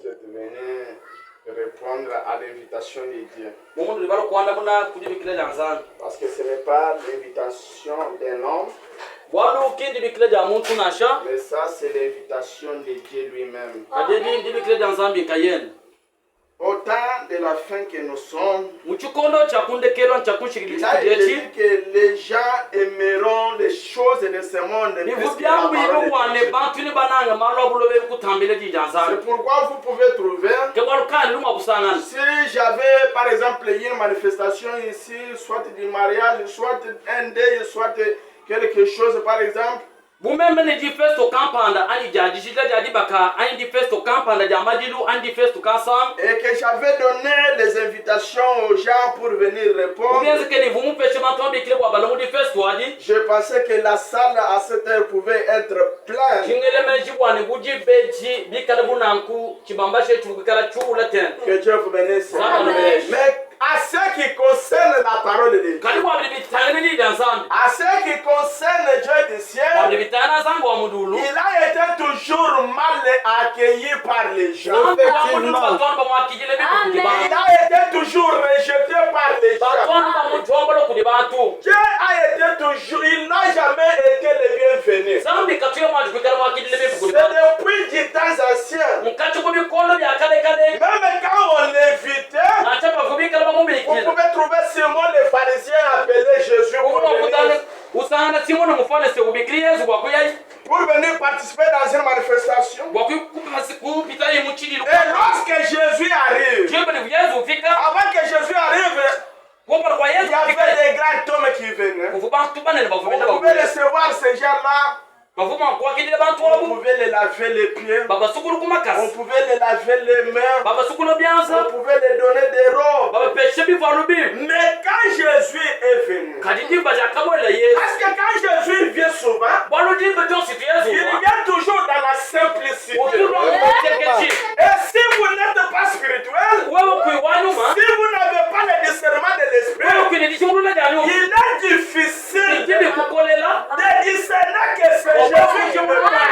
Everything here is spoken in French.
Vous êtes venus répondre à l'invitation de Dieu. Parce que ce n'est pas l'invitation d'un homme, mais ça c'est l'invitation de Dieu lui-même. Au temps de la fin que nous sommes, il a été dit que les gens aimeront les choses de ce monde plus que la parole de Dieu. C'est pourquoi vous pouvez trouver, si j'avais par exemple une manifestation ici, soit du mariage, soit un deuil, soit quelque chose par exemple, et que j'avais donné les invitations aux gens pour venir répondre, je pensais que la salle à cette heure pouvait être pleine. Que Dieu vous bénisse. Mais à ce qui concerne la parole de Dieu, à ce qui concerne Dieu du ciel, il a été toujours mal accueilli par les gens. Il a été toujours rejeté par les gens. Dieu a été toujours, il n'a jamais été le bienvenu. C'est depuis des temps anciens. Même quand on l'invitait, vous pouvez trouver Simon le pharisien appelé Jésus pour venir participer dans une manifestation. Et lorsque Jésus arrive, avant que Jésus arrive, il y avait des grands hommes qui venaient. Vous pouvez recevoir ces gens-là. On pouvait les laver les pieds, on pouvait les laver les mains, on pouvait les donner des robes. Mais quand Jésus est venu, parce que quand Jésus vient souvent, il vient toujours dans la simplicité. Et si vous n'êtes pas spirituel, si vous n'avez pas le discernement de l'esprit, il est difficile de discerner que c'est Jésus qui me parle.